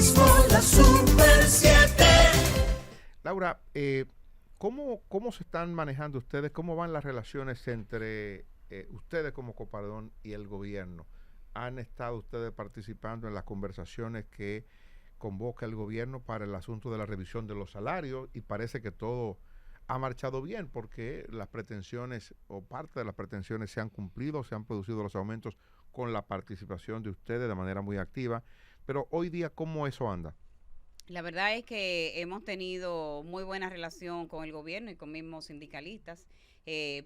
mismo la Super 7. Laura, ¿cómo se están manejando ustedes? ¿Cómo van las relaciones entre ustedes como Copardón y el gobierno? ¿Han estado ustedes participando en las conversaciones que convoca el gobierno para el asunto de la revisión de los salarios? Y parece que todo ha marchado bien porque las pretensiones o parte de las pretensiones se han cumplido, se han producido los aumentos con la participación de ustedes de manera muy activa. Pero hoy día, ¿cómo eso anda? La verdad es que hemos tenido muy buena relación con el gobierno y con mismos sindicalistas,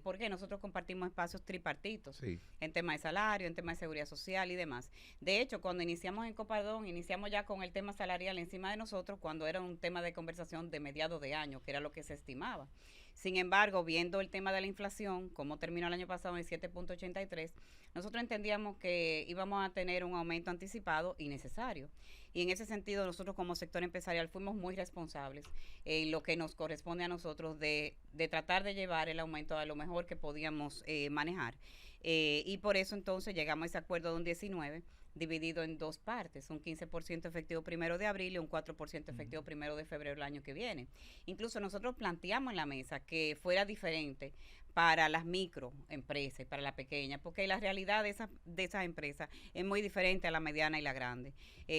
porque nosotros compartimos espacios tripartitos Sí. en tema de salario, en tema de seguridad social y demás. De hecho, cuando iniciamos en Copardón, iniciamos ya con el tema salarial encima de nosotros, cuando era un tema de conversación de mediados de año, que era lo que se estimaba. Sin embargo, viendo el tema de la inflación, como terminó el año pasado en 7.83, nosotros entendíamos que íbamos a tener un aumento anticipado y necesario. Y en ese sentido, nosotros como sector empresarial fuimos muy responsables en lo que nos corresponde a nosotros de tratar de llevar el aumento a lo mejor que podíamos manejar. Y por eso entonces llegamos a ese acuerdo de un 19 dividido en dos partes, un 15% efectivo 1 de abril y un 4% efectivo 1 de febrero del año que viene. Incluso nosotros planteamos en la mesa que fuera diferente para las microempresas y para la pequeña, porque la realidad de esas empresas es muy diferente a la mediana y la grande.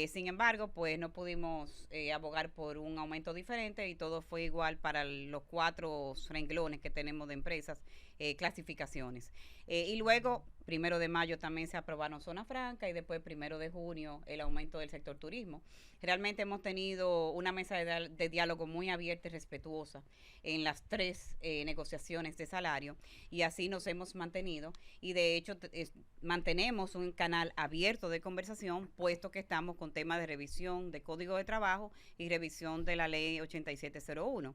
Sin embargo, pues no pudimos abogar por un aumento diferente y todo fue igual para los 4 renglones que tenemos de empresas, clasificaciones. Y luego, 1 de mayo también se aprobaron zona franca y después 1 de junio el aumento del sector turismo. Realmente hemos tenido una mesa de diálogo muy abierta y respetuosa en las 3 negociaciones de salario y así nos hemos mantenido y de hecho mantenemos un canal abierto de conversación puesto que estamos con temas de revisión de Código de Trabajo y revisión de la Ley 8701.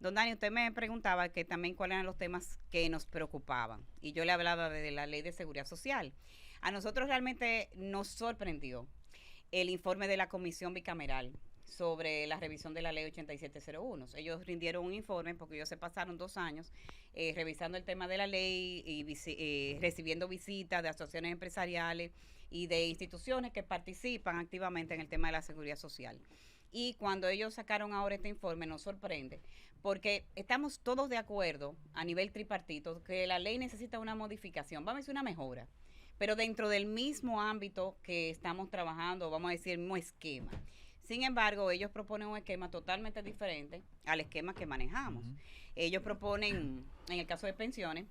Don Dani, usted me preguntaba que también cuáles eran los temas que nos preocupaban y yo le hablaba de la Ley de Seguridad Social. A nosotros realmente nos sorprendió el informe de la Comisión Bicameral sobre la revisión de la Ley 8701. Ellos rindieron un informe porque ellos se pasaron 2 años revisando el tema de la ley y recibiendo visitas de asociaciones empresariales y de instituciones que participan activamente en el tema de la seguridad social. Y cuando ellos sacaron ahora este informe nos sorprende porque estamos todos de acuerdo a nivel tripartito que la ley necesita una modificación, vamos a decir una mejora, pero dentro del mismo ámbito que estamos trabajando, vamos a decir el mismo esquema. Sin embargo, ellos proponen un esquema totalmente diferente al esquema que manejamos. Ellos proponen, en el caso de pensiones,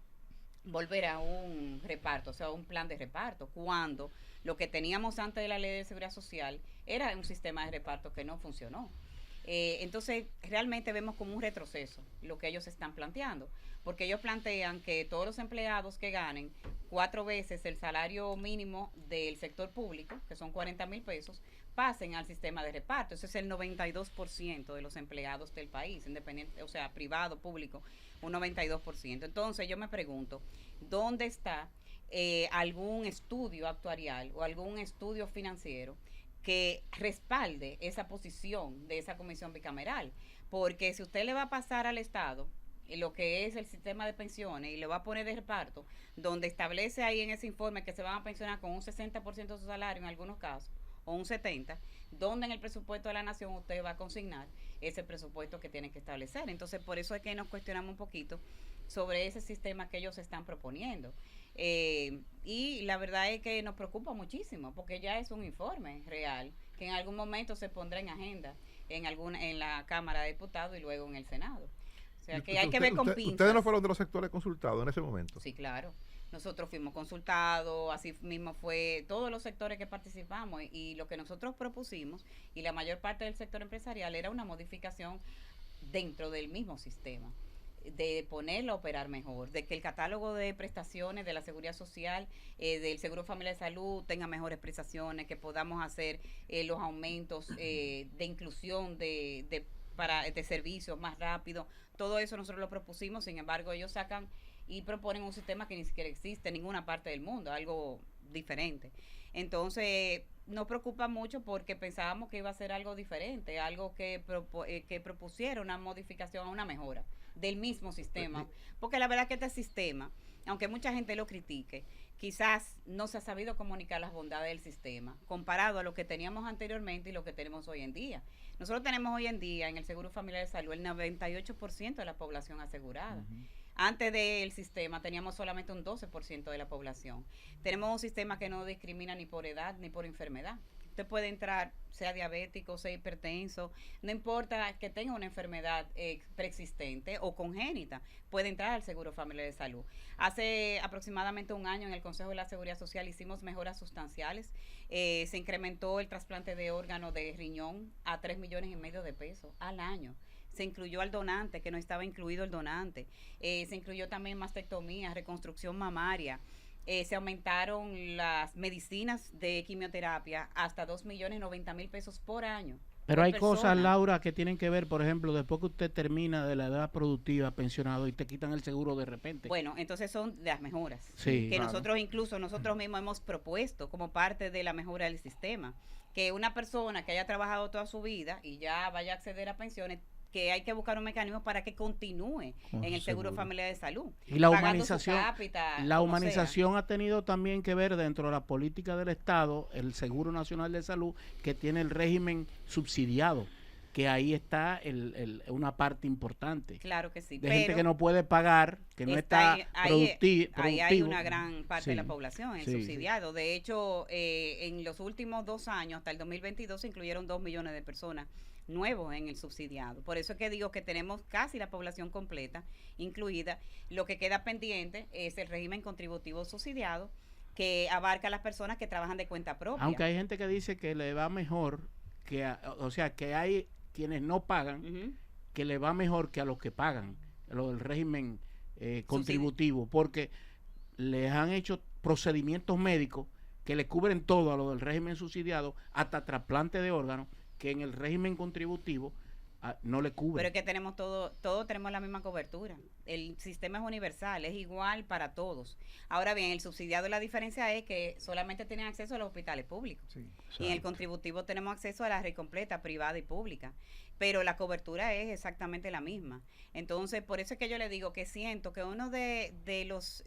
volver a un reparto, o sea, un plan de reparto, cuando lo que teníamos antes de la Ley de Seguridad Social era un sistema de reparto que no funcionó. Entonces, realmente vemos como un retroceso lo que ellos están planteando, porque ellos plantean que todos los empleados que ganen 4 veces el salario mínimo del sector público, que son 40,000 pesos, pasen al sistema de reparto. Ese es el 92% de los empleados del país, independiente, o sea, privado, público, un 92%. Entonces, yo me pregunto, ¿dónde está algún estudio actuarial o algún estudio financiero que respalde esa posición de esa comisión bicameral? Porque si usted le va a pasar al Estado lo que es el sistema de pensiones y le va a poner de reparto, donde establece ahí en ese informe que se van a pensionar con un 60% de su salario en algunos casos, o un 70%, donde en el presupuesto de la nación usted va a consignar ese presupuesto que tiene que establecer. Entonces, por eso es que nos cuestionamos un poquito sobre ese sistema que ellos están proponiendo. Y la verdad es que nos preocupa muchísimo porque ya es un informe real que en algún momento se pondrá en agenda en la Cámara de Diputados y luego en el Senado. O sea que hay que ver con pinzas. ¿Ustedes no fueron de los sectores consultados en ese momento? Sí, claro. Nosotros fuimos consultados, así mismo fue todos los sectores que participamos y lo que nosotros propusimos y la mayor parte del sector empresarial era una modificación dentro del mismo sistema, de ponerlo a operar mejor, de que el catálogo de prestaciones de la seguridad social, del seguro familiar de salud tenga mejores prestaciones, que podamos hacer los aumentos de inclusión de servicios más rápido. Todo eso nosotros lo propusimos, sin embargo ellos sacan y proponen un sistema que ni siquiera existe en ninguna parte del mundo, algo diferente. Entonces nos preocupa mucho porque pensábamos que iba a ser algo diferente, algo que propusiera una modificación, una mejora del mismo sistema, porque la verdad que este sistema, aunque mucha gente lo critique, quizás no se ha sabido comunicar las bondades del sistema, comparado a lo que teníamos anteriormente y lo que tenemos hoy en día. Nosotros tenemos hoy en día en el Seguro Familiar de Salud el 98% de la población asegurada. Antes del sistema teníamos solamente un 12% de la población. Tenemos un sistema que no discrimina ni por edad ni por enfermedad. Usted puede entrar, sea diabético, sea hipertenso, no importa que tenga una enfermedad preexistente o congénita, puede entrar al Seguro Familiar de Salud. Hace aproximadamente un año en el Consejo de la Seguridad Social hicimos mejoras sustanciales. Se incrementó el trasplante de órgano de riñón a 3,5 millones de pesos al año. Se incluyó al donante, que no estaba incluido el donante. Se incluyó también mastectomía, reconstrucción mamaria. Se aumentaron las medicinas de quimioterapia hasta 2,090,000 pesos por año. Pero hay cosas, Laura, que tienen que ver, por ejemplo, después que usted termina de la edad productiva, pensionado, y te quitan el seguro de repente. Bueno, entonces son las mejoras. Sí, que nosotros mismos hemos propuesto como parte de la mejora del sistema. Que una persona que haya trabajado toda su vida y ya vaya a acceder a pensiones, que hay que buscar un mecanismo para que continúe en el Seguro Familiar de Salud. Y la humanización ha tenido también que ver dentro de la política del Estado, el Seguro Nacional de Salud, que tiene el régimen subsidiado, que ahí está una parte importante. Claro que sí. De gente que no puede pagar, que no está productivo. Ahí hay una gran parte de la población, el subsidiado. De hecho, en los últimos 2 años, hasta el 2022, se incluyeron 2 millones de personas nuevos en el subsidiado. Por eso es que digo que tenemos casi la población completa incluida. Lo que queda pendiente es el régimen contributivo subsidiado, que abarca a las personas que trabajan de cuenta propia. Aunque hay gente que dice que le va mejor, o sea, que hay quienes no pagan, que le va mejor que a los que pagan, lo del régimen contributivo, porque les han hecho procedimientos médicos que le cubren todo a lo del régimen subsidiado, hasta trasplante de órganos, que en el régimen contributivo no le cubre. Pero es que tenemos todos tenemos la misma cobertura. El sistema es universal, es igual para todos. Ahora bien, el subsidiado, la diferencia es que solamente tienen acceso a los hospitales públicos. Sí, y en el contributivo tenemos acceso a la red completa, privada y pública. Pero la cobertura es exactamente la misma. Entonces, por eso es que yo le digo que siento que uno de los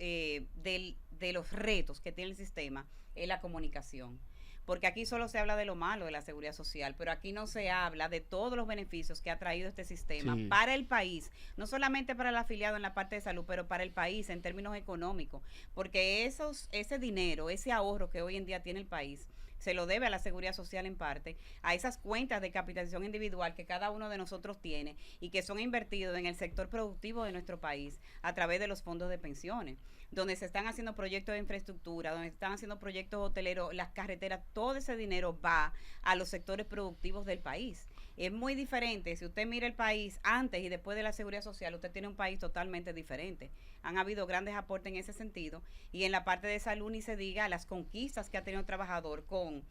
retos que tiene el sistema es la comunicación. Porque aquí solo se habla de lo malo de la seguridad social, pero aquí no se habla de todos los beneficios que ha traído este sistema para el país, no solamente para el afiliado en la parte de salud, pero para el país en términos económicos, porque ese dinero, ese ahorro que hoy en día tiene el país, se lo debe a la seguridad social en parte, a esas cuentas de capitalización individual que cada uno de nosotros tiene y que son invertidos en el sector productivo de nuestro país a través de los fondos de pensiones, donde se están haciendo proyectos de infraestructura, donde se están haciendo proyectos hoteleros, las carreteras, todo ese dinero va a los sectores productivos del país. Es muy diferente, si usted mira el país antes y después de la seguridad social, usted tiene un país totalmente diferente. Han habido grandes aportes en ese sentido, y en la parte de salud ni se diga las conquistas que ha tenido el trabajador con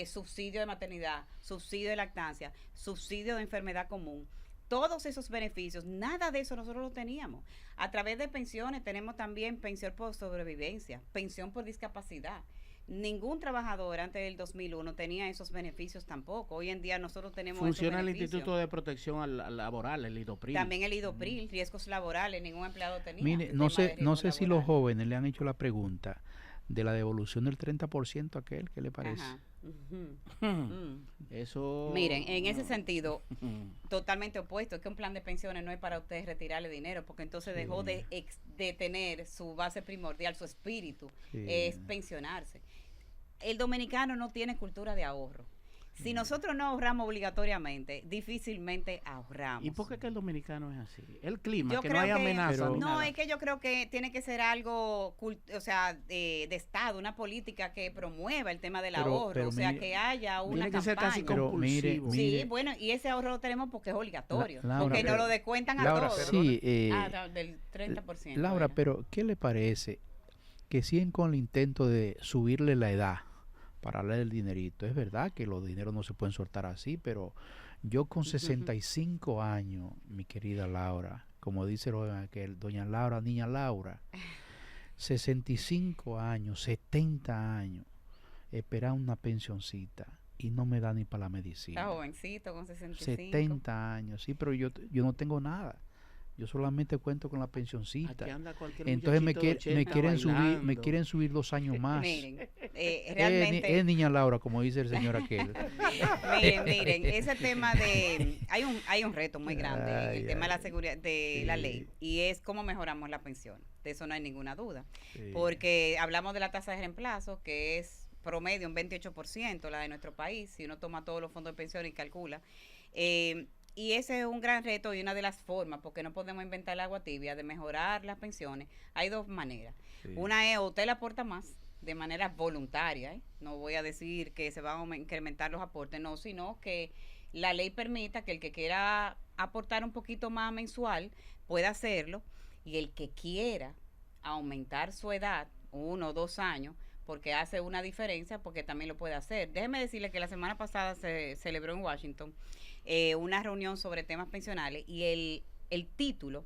subsidio de maternidad, subsidio de lactancia, subsidio de enfermedad común. Todos esos beneficios, nada de eso nosotros lo teníamos. A través de pensiones tenemos también pensión por sobrevivencia, pensión por discapacidad. Ningún trabajador antes del 2001 tenía esos beneficios tampoco. Hoy en día nosotros tenemos funciona el Instituto de Protección Laboral, el IDOPRIL. También el IDOPRIL, riesgos laborales, ningún empleado tenía. Mire, no sé si los jóvenes le han hecho la pregunta de la devolución del 30% a aquel, ¿qué le parece? Ajá. Eso. Miren, en ese sentido, totalmente opuesto. Es que un plan de pensiones no es para ustedes retirarle dinero, porque entonces dejó de tener su base primordial, su espíritu, es pensionarse. El dominicano no tiene cultura de ahorro. Si nosotros no ahorramos obligatoriamente, difícilmente ahorramos. ¿Y por qué que el dominicano es así? El clima, que no hay amenaza. No, es que yo creo que tiene que ser algo, de Estado, una política que promueva el tema del ahorro, o sea, que haya una tiene que campaña. ser casi compulsivo. Sí, bueno, y ese ahorro lo tenemos porque es obligatorio, Laura, porque nos lo descuentan a todos. Sí, del 30%. Laura, pero ¿qué le parece que siguen con el intento de subirle la edad para hablar del dinerito? Es verdad que los dineros no se pueden soltar así, pero yo con 65 años, mi querida Laura, como dice doña Laura, niña Laura, 65 años, 70 años, esperar una pensioncita y no me da ni para la medicina. Está jovencito con 65. 70 años, sí, pero yo no tengo nada. Yo solamente cuento con la pensioncita. Aquí anda cualquier Entonces me muchachito de 80 quieren bailando. subir 2 años más. Miren, realmente... Es niña Laura, como dice el señor aquel. Miren, ese tema de... Hay un reto muy grande en el tema de la seguridad de la ley, y es cómo mejoramos la pensión. De eso no hay ninguna duda. Sí. Porque hablamos de la tasa de reemplazo, que es promedio un 28%, la de nuestro país, si uno toma todos los fondos de pensión y calcula. Y ese es un gran reto y una de las formas, porque no podemos inventar el agua tibia, de mejorar las pensiones. Hay dos maneras. Sí. Una es, usted le aporta más de manera voluntaria, ¿eh? No voy a decir que se van a incrementar los aportes, no, sino que la ley permita que el que quiera aportar un poquito más mensual pueda hacerlo, y el que quiera aumentar su edad 1 o 2 años, porque hace una diferencia, porque también lo puede hacer. Déjeme decirle que la semana pasada se celebró en Washington una reunión sobre temas pensionales, y el título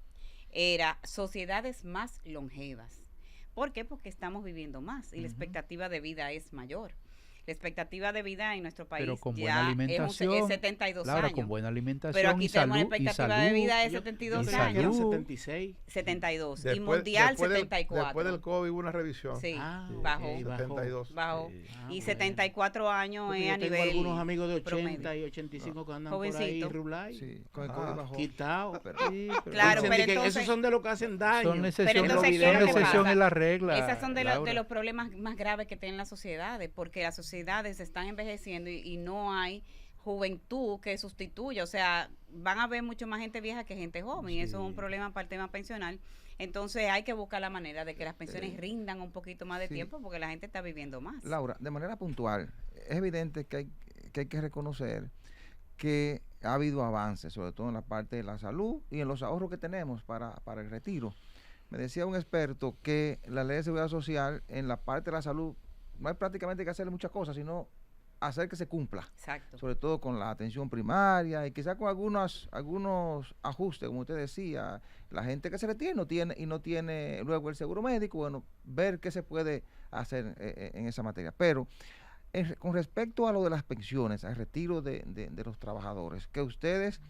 era Sociedades más longevas. ¿Por qué? Porque estamos viviendo más y la expectativa de vida es mayor. La expectativa de vida en nuestro país Pero con ya buena alimentación, es 72 Laura, años. con buena alimentación Pero aquí y tenemos salud, una y expectativa salud, de vida de Yo 72 y años. salud. 76. 72. y Después- mundial después del- 74. Después del COVID hubo una revisión. Sí, Ah, bajó. ok, 72. Bajó. Sí. Ah, Y bueno. 74 años Porque es yo a tengo nivel algunos amigos de 80 promedio. y 85 que andan por Jovencito. ahí rulay. Sí, con el Ah, COVID bajó. Quitado. Pero- Sí, pero Claro, Dicen pero de que entonces- esos son de los que hacen daño. son la Pero excepción, entonces, ¿qué es son lo la que excepción pasa? en la regla. Esas son de Laura. los problemas más graves que tienen las sociedades, porque las sociedades se están envejeciendo y no hay juventud que sustituya. O sea, van a haber mucho más gente vieja que gente joven, y eso es un Sí. problema para el tema pensional. Entonces hay que buscar la manera de que las pensiones rindan un poquito más de sí. tiempo, porque la gente está viviendo más. Laura, de manera puntual, es evidente que hay que reconocer que ha habido avances, sobre todo en la parte de la salud y en los ahorros que tenemos para el retiro. Me decía un experto que la ley de seguridad social, en la parte de la salud, no hay prácticamente que hacerle muchas cosas, sino hacer que se cumpla, Exacto. sobre todo con la atención primaria y quizás con algunos ajustes, como usted decía. La gente que se retira y no tiene luego el seguro médico, bueno, ver qué se puede hacer en esa materia. Pero con respecto a lo de las pensiones, al retiro de los trabajadores, que ustedes,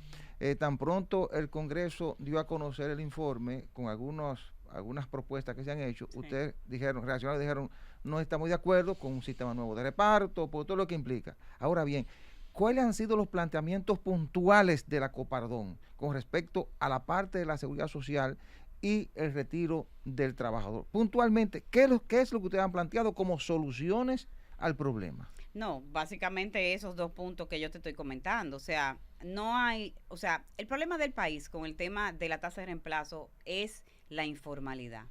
tan pronto el Congreso dio a conocer el informe con algunas propuestas que se han hecho, Sí. ustedes reaccionaron y dijeron, no estamos de acuerdo con un sistema nuevo de reparto, por todo lo que implica. Ahora bien, ¿cuáles han sido los planteamientos puntuales de la Copardón con respecto a la parte de la seguridad social y el retiro del trabajador? Puntualmente, ¿qué es lo que ustedes han planteado como soluciones al problema? No, básicamente esos dos puntos que yo te estoy comentando. O sea, no hay, o sea, el problema del país con el tema de la tasa de reemplazo es la informalidad.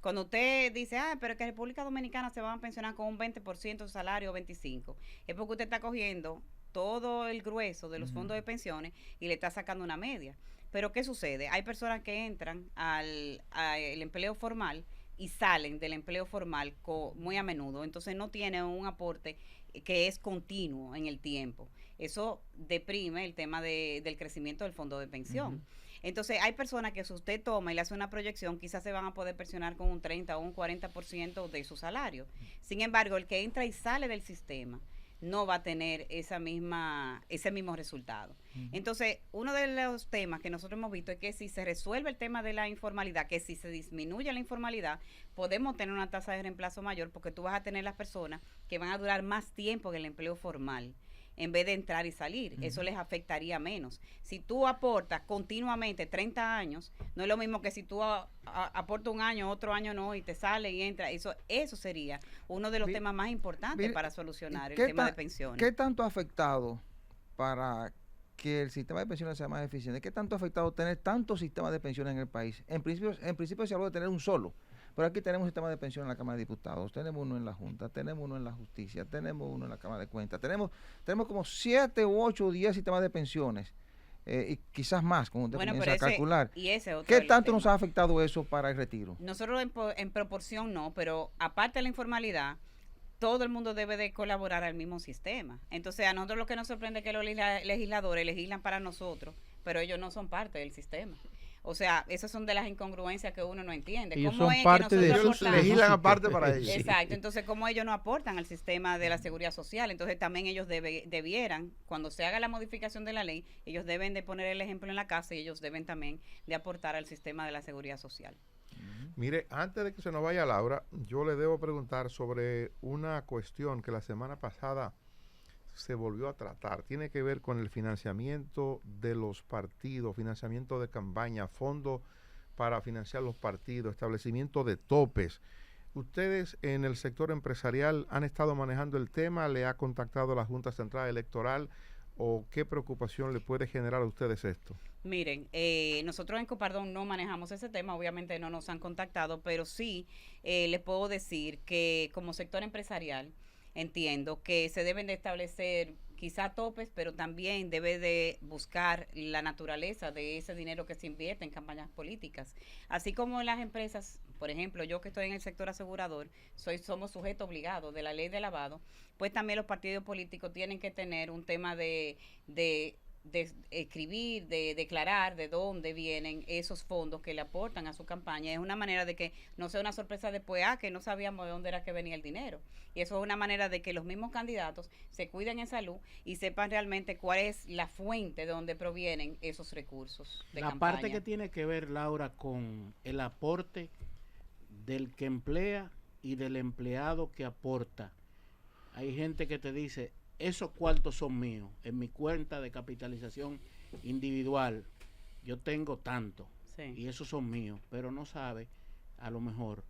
Cuando usted dice, pero que República Dominicana se van a pensionar con un 20% de salario o 25%, es porque usted está cogiendo todo el grueso de los fondos de pensiones y le está sacando una media. Pero ¿qué sucede? Hay personas que entran al empleo formal y salen del empleo formal muy a menudo, entonces no tienen un aporte que es continuo en el tiempo. Eso deprime el tema del crecimiento del fondo de pensión. Entonces hay personas que si usted toma y le hace una proyección, quizás se van a poder pensionar con un 30 o un 40% de su salario. Sin embargo, el que entra y sale del sistema no va a tener ese mismo resultado. Entonces, uno de los temas que nosotros hemos visto es que si se resuelve el tema de la informalidad, que si se disminuye la informalidad, podemos tener una tasa de reemplazo mayor, porque tú vas a tener las personas que van a durar más tiempo en el empleo formal, en vez de entrar y salir. Eso les afectaría menos. Si tú aportas continuamente 30 años, no es lo mismo que si tú aportas un año, otro año no, y te sale y entra. Eso sería uno de los temas más importantes para solucionar el tema de pensiones. ¿Qué tanto ha afectado para que el sistema de pensiones sea más eficiente? ¿Qué tanto ha afectado tener tantos sistemas de pensiones en el país? En principio se habló de tener un solo, pero aquí tenemos un sistema de pensiones en la Cámara de Diputados, tenemos uno en la Junta, tenemos uno en la Justicia, tenemos uno en la Cámara de Cuentas, tenemos como 7 u 8 o 10 sistemas de pensiones, y quizás más, como usted comienza a calcular. ¿Qué tanto nos ha afectado eso para el retiro? Nosotros en proporción no, pero aparte de la informalidad, todo el mundo debe de colaborar al mismo sistema. Entonces, a nosotros lo que nos sorprende es que los legisladores legislan para nosotros, pero ellos no son parte del sistema. O sea, esas son de las incongruencias que uno no entiende. Ellos ¿Cómo son es que parte de nosotros Ellos aportamos? legislan aparte para ellos. Exacto, entonces como ellos no aportan al sistema de la seguridad social, entonces también ellos debieran, cuando se haga la modificación de la ley, ellos deben de poner el ejemplo en la casa y ellos deben también de aportar al sistema de la seguridad social. Mire, antes de que se nos vaya Laura, yo le debo preguntar sobre una cuestión que la semana pasada se volvió a tratar. Tiene que ver con el financiamiento de los partidos, financiamiento de campaña, fondos para financiar los partidos, establecimiento de topes. ¿Ustedes en el sector empresarial han estado manejando el tema? ¿Le ha contactado la Junta Central Electoral? ¿O qué preocupación le puede generar a ustedes esto? Miren, nosotros en Copardón no manejamos ese tema, obviamente no nos han contactado, pero sí les puedo decir que como sector empresarial entiendo que se deben de establecer quizá topes, pero también debe de buscar la naturaleza de ese dinero que se invierte en campañas políticas. Así como las empresas, por ejemplo, yo que estoy en el sector asegurador, somos sujetos obligados de la ley de lavado, pues también los partidos políticos tienen que tener un tema de escribir, de declarar de dónde vienen esos fondos que le aportan a su campaña. Es una manera de que no sea una sorpresa después, que no sabíamos de dónde era que venía el dinero. Y eso es una manera de que los mismos candidatos se cuiden en salud y sepan realmente cuál es la fuente de donde provienen esos recursos de la campaña. parte que tiene que ver, Laura, con el aporte del que emplea y del empleado que aporta. Hay gente que te dice, esos cuartos son míos, en mi cuenta de capitalización individual yo tengo tanto, Sí. y esos son míos, pero no sabe a lo mejor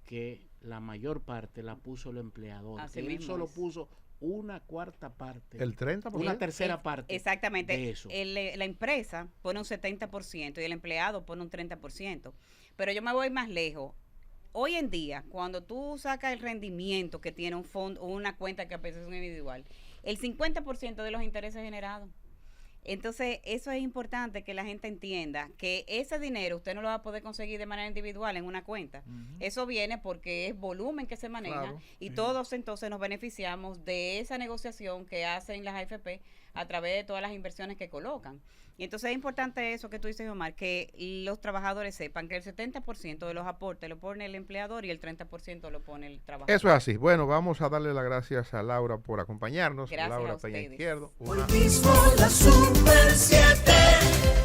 que la mayor parte la puso el empleador. Así Él mismo solo es. puso una cuarta parte, ¿El 30%? una tercera parte Exactamente. de eso. La empresa pone un 70% y el empleado pone un 30%. Pero yo me voy más lejos. Hoy en día, cuando tú sacas el rendimiento que tiene un fondo o una cuenta de capitalización individual, el 50% de los intereses generados. Entonces, eso es importante que la gente entienda que ese dinero usted no lo va a poder conseguir de manera individual en una cuenta. Eso viene porque es volumen que se maneja, Claro. y todos entonces nos beneficiamos de esa negociación que hacen las AFP a través de todas las inversiones que colocan. Y entonces es importante eso que tú dices, Omar, que los trabajadores sepan que el 70% de los aportes lo pone el empleador y el 30% lo pone el trabajador. Eso es así. Bueno, vamos a darle las gracias a Laura por acompañarnos. Gracias Laura a Peña ustedes. Izquierdo. Hoy mismo la Super 7.